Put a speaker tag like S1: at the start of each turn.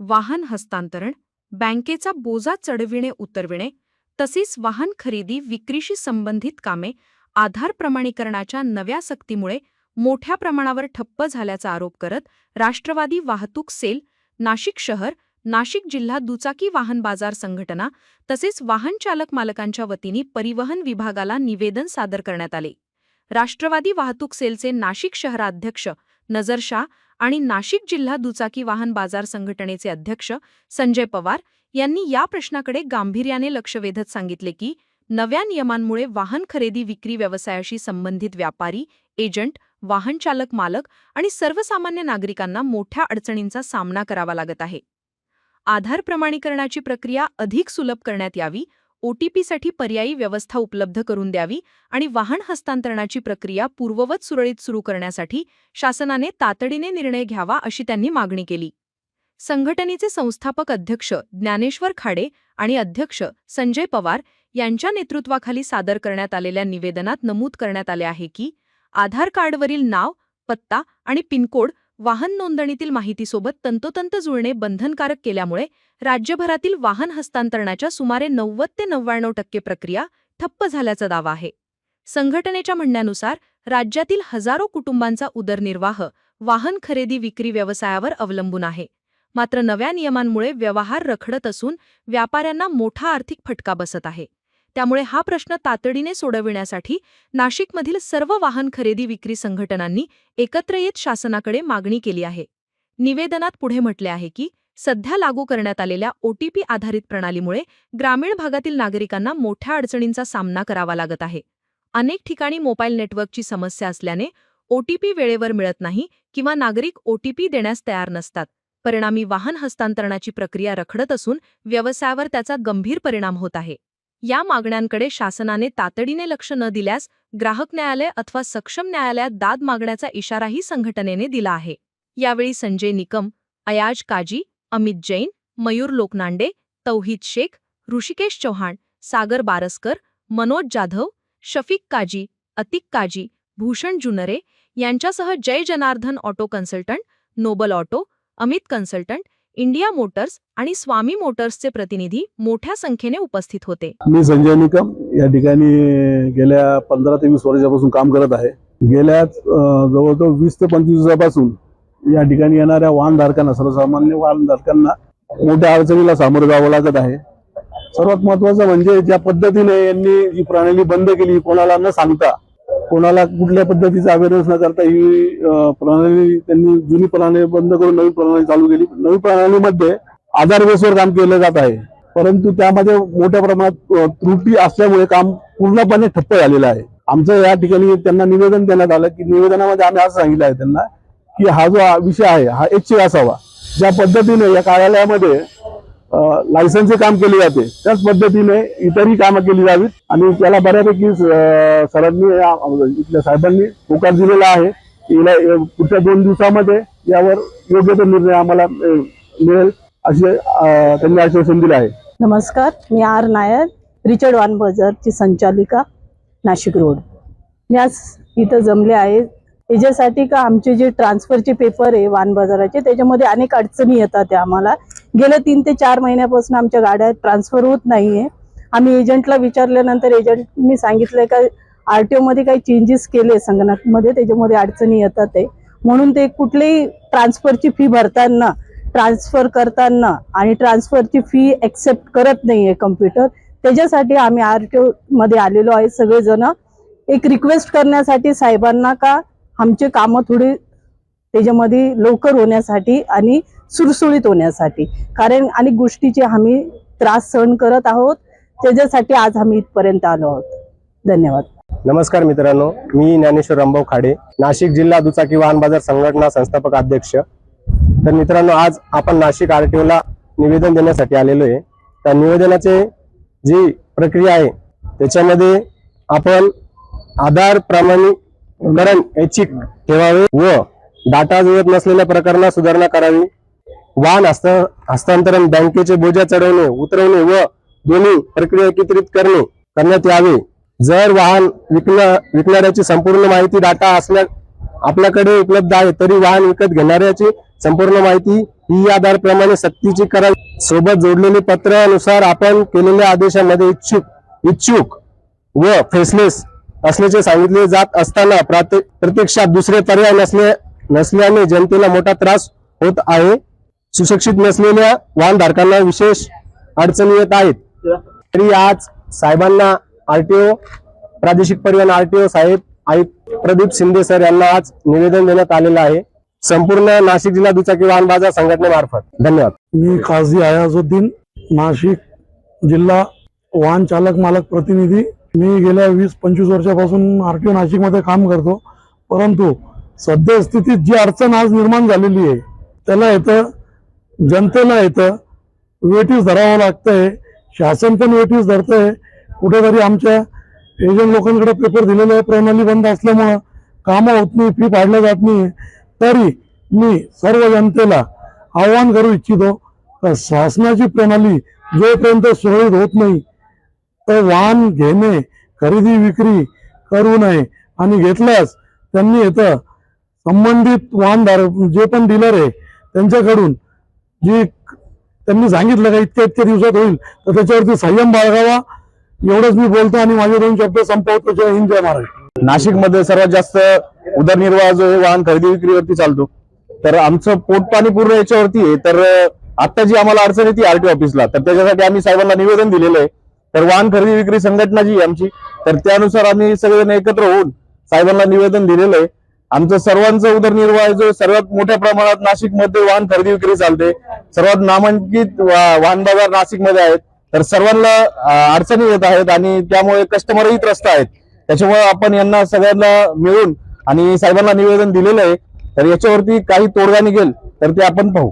S1: वाहन हस्तांतरण, बँकेचा बोजा चढविणे उतरविणे, तसेच वाहन खरेदी विक्रीशी संबंधित कामे आधार प्रमाणीकरणाच्या नव्या सक्तीमुळे मोठ्या प्रमाणावर ठप्प झाल्याचा आरोप करत राष्ट्रवादी वाहतूक सेल, नाशिक शहर, नाशिक जिल्हा दुचाकी वाहन बाजार संघटना तसेच वाहन चालक मालकांच्या वतीने परिवहन विभागाला निवेदन सादर करण्यात आले. राष्ट्रवादी वाहतूक सेलचे नाशिक शहराध्यक्ष नजर शाह आणि नाशिक जिल्हा दुचाकी वाहन बाजार संघटनेचे अध्यक्ष संजय पवार यांनी या प्रश्नाकडे गांभीर्याने लक्ष वेधत सांगितले की नव्या नियमांमुळे वाहन खरेदी विक्री व्यवसायाशी संबंधित व्यापारी, एजंट, वाहन चालक मालक आणि सर्वसामान्य नागरिकांना मोठ्या अडचणींचा सामना करावा लागत आहे. आधार प्रमाणीकरणाची प्रक्रिया अधिक सुलभ करण्यात यावी, ओटीपीसाठी पर्यायी व्यवस्था उपलब्ध करून द्यावी आणि वाहन हस्तांतरणाची प्रक्रिया पूर्ववत सुरळीत सुरू करण्यासाठी शासनाने तातडीने निर्णय घ्यावा अशी त्यांनी मागणी केली. संघटनेचे संस्थापक अध्यक्ष ज्ञानेश्वर खाडे आणि अध्यक्ष संजय पवार यांच्या नेतृत्वाखाली सादर करण्यात आलेल्या निवेदनात नमूद करण्यात आले आहे की आधार कार्डवरील नाव, पत्ता आणि पिनकोड वाहन नोंदणीतील माहितीसोबत तंतोतंत जुळणे बंधनकारक केल्यामुळे राज्यभरातील वाहन हस्तांतरणाच्या सुमारे 90 ते 99% प्रक्रिया ठप्प झाल्याचा दावा आहे. संघटनेच्या म्हणण्यानुसार राज्यातील हजारो कुटुंबांचा उदरनिर्वाह वाहन खरेदी विक्री व्यवसायावर अवलंबून आहे. मात्र नव्या नियमांमुळे व्यवहार रखडत असून व्यापाऱ्यांना मोठा आर्थिक फटका बसत आहे. त्यामुळे हा प्रश्न तातडीने सोडविण्यासाठी नाशिकमधील सर्व वाहन खरेदी विक्री संघटनांनी एकत्र येत शासनाकडे मागणी केली आहे. निवेदनात पुढे म्हटले आहे की सध्या लागू करण्यात आलेल्या ओटीपी आधारित प्रणालीमुळे ग्रामीण भागातील नागरिकांना मोठ्या अडचणींचा सामना करावा लागत आहे. अनेक ठिकाणी मोबाईल नेटवर्कची समस्या असल्याने ओटीपी वेळेवर मिळत नाही किंवा नागरिक ओटीपी देण्यास तयार नसतात. परिणामी वाहन हस्तांतरणाची प्रक्रिया रखडत असून व्यवसायावर त्याचा गंभीर परिणाम होत आहे. या मागण्यांकडे शासनाने तातडीने लक्ष न दिल्यास ग्राहक न्यायालय अथवा सक्षम न्यायालयात दाद मागण्याचा इशाराही संघटनेने दिला आहे. यावेळी संजय निकम, अयाज काजी, अमित जैन, मयूर लोकनांडे, तौहीद शेख, ऋषिकेश चौहान, सागर बारसकर, मनोज जाधव, शफीक काजी, अतिक काजी, भूषण जुनरे यांच्यासह Jay Janardan Auto Consultant, Noble Auto, Amit Consultant, India Motors आणि स्वामी मोटर्सचे प्रतिनिधी मोठ्या संख्येने उपस्थित होते.
S2: मी संजय निकम या ठिकाणी गेल्या 15 ते 20 वर्षापासून काम करत आहे. गेल्या जवळजवळ 20 ते 25 दिवसापासून या ठिकाणी येणाऱ्या वाहनधारकांना, सर्वसामान्य वाहनधारकांना मोठ्या अडचणीला सामोरं जावं लागत आहे. सर्वात महत्त्वाचं म्हणजे ज्या पद्धतीने यांनी जी प्रणाली बंद केली, कोणाला न सांगता, कोणाला कुठल्या पद्धतीचा अवेअरनेस न करता ही प्रणाली त्यांनी जुनी प्रणाली बंद करून नवीन प्रणाली चालू केली. नवीन प्रणालीमध्ये आधार बेसवर काम केलं जात आहे, परंतु त्यामध्ये मोठ्या प्रमाणात त्रुटी असल्यामुळे काम पूर्णपणे ठप्प झालेलं आहे. आमचं या ठिकाणी त्यांना निवेदन देण्यात आलं की निवेदनामध्ये आम्ही असं सांगितलं आहे त्यांना की हा जो विषय आहे हा ऐच्छिक असावा. ज्या पद्धतीने या कार्यालयामध्ये लायसन्सचे काम केले जाते त्याच पद्धतीने इतरही कामं केली जावीत आणि त्याला बऱ्यापैकी सरांनी, इथल्या साहेबांनी होकार दिलेला आहे. पुढच्या 2 दिवसामध्ये यावर योग्य तो निर्णय आम्हाला मिळेल असे त्यांनी आश्वासन दिले आहे.
S3: नमस्कार, मी आर नायर, रिचर्ड वाहन बाजारची संचालिका, नाशिक रोड. मी आज इथं जमले आहे याच्यासाठी का आमचे जे ट्रान्सफरचे पेपर आहे वाहन बाजाराचे त्याच्यामध्ये अनेक अडचणी येतात. त्या आम्हाला गेल्या 3 ते 4 महिन्यापासून आमच्या गाड्या ट्रान्सफर होत नाहीये. आम्ही एजंटला विचारल्यानंतर एजंटनी सांगितलं का आरटीओ मध्ये काही चेंजेस केले संगणकामध्ये, त्याच्यामध्ये अडचणी येतात आहे. म्हणून ते कुठलेही ट्रान्सफरची फी भरताना, ट्रान्सफर करताना आणि ट्रान्सफरची फी एक्सेप्ट करत नाहीये कम्प्युटर. त्याच्यासाठी आम्ही आरटीओ मध्ये आलेलो आहे सगळेजण, एक रिक्वेस्ट करण्यासाठी साहेबांना का आमचे कामं थोडी त्याच्यामध्ये लवकर होण्यासाठी आणि सुरसुळीत होण्यासाठी, कारण अनेक गोष्टीचे आम्ही त्रास सहन करत आहोत. त्याच्यासाठी आज आम्ही इथपर्यंत आलो आहोत. धन्यवाद.
S4: नमस्कार मित्रांनो, मी ज्ञानेश्वर रामभाऊ खाडे, नाशिक जिल्हा दुचाकी वाहन बाजार संघटना संस्थापक अध्यक्ष. तर मित्रांनो, आज आपण नाशिक आरटीओला निवेदन देण्यासाठी आलेलो आहे. त्या निवेदनाचे जी प्रक्रिया आहे त्याच्यामध्ये आपण आधार प्रमाणीकरण ऐच्छिक ठेवावे व डाटा जुळत नसलेल्या प्रकरणात सुधारणा करावी, वाहन हस्तांतरण, बँकेचे बोजा चढवणे उतरवणे व दोन्ही प्रक्रिया एकत्रित करण्यात यावे. जर वाहन विकणाऱ्याची संपूर्ण माहिती डाटा आपल्याकडे उपलब्ध आहे तरी वाहन विकत घेणाऱ्याची संपूर्ण माहिती ही आधारप्रमाणे सक्तीची करावी. सोबत जोडलेले पत्रानुसार आपण केलेल्या आदेशामध्ये इच्छुक व फेसलेस असल्याचे सांगितले जात असताना प्रत्यक्षात दुसरे पर्याय नसल्याने जनतेला मोठा त्रास होत आहे. सुशिक्षित नसलेल्या वाहनधारकांना विशेष अडचणी येत आहेत. तरी आज साहेबांना आरटीओ प्रादेशिक परिवहन आरटीओ साहेब आयुक्त प्रदीप शिंदे सर यांना आज निवेदन देण्यात आलेलं आहे संपूर्ण नाशिक जिल्हा दुचाकी वाहन बाजार संघटनेमार्फत. धन्यवाद.
S2: मी काझी अयाझुद्दीन, नाशिक जिल्हा वाहन चालक मालक प्रतिनिधी. मी गेल्या 20-25 वर्षापासून आरटीओ नाशिकमध्ये काम करतो. परंतु सद्यस्थितीत जी अडचण आज निर्माण झालेली आहे त्याला येतं जनतेला येतं वेटीस धरावं लागतंय. शासन पण वेटीस धरतंय. कुठेतरी आमच्या एजंट लोकांकडे पेपर दिलेले प्रणाली बंद असल्यामुळं कामं होत नाही, फी पाडल्या जात नाही. तरी मी सर्व जनतेला आवाहन करू इच्छितो का शासनाची प्रणाली जोपर्यंत सुरळीत होत नाही तर वाहन घेणे, खरेदी विक्री करू नये. आणि घेतल्यास त्यांनी येतं संबंधित वाहनधारक जे पण डीलर आहे त्यांच्याकडून जी त्यांनी सांगितलं का इतक्या दिवसात होईल तर त्याच्यावरती संयम बाळगावा. एवढंच मी बोलतो आणि माझे 2 शब्द संपवतो. जय हिंद, जय महाराष्ट्र.
S5: नाशिकमध्ये सर्वात जास्त उदरनिर्वाह जो आहे वाहन खरेदी विक्रीवरती चालतो. तर आमचं पोटपाणी पूर्ण याच्यावरती आहे. तर आता जी आम्हाला अडचण येते आरटीओ ऑफिसला, तर त्याच्यासाठी आम्ही साहेबांना निवेदन दिलेलं आहे. तर वाहन खरेदी विक्री संघटना जी आहे आमची, तर त्यानुसार आम्ही सगळेजण एकत्र होऊन साहेबांना निवेदन दिलेलं आहे. आमचं सर्वांचं उदरनिर्वाह जो सर्वात मोठ्या प्रमाणात नाशिकमध्ये वाहन खरेदी विक्री चालते. सर्वात नामांकित वाहन बाजार नाशिकमध्ये आहेत. तर सर्वांना अडचणी येत आहेत आणि त्यामुळे कस्टमरही त्रस्त आहेत. त्याच्यामुळे आपण यांना सगळ्यांना मिळून आणि साहेबांना निवेदन दिलेलं आहे. तर याच्यावरती काही तोडगा निघेल तर ते आपण पाहू.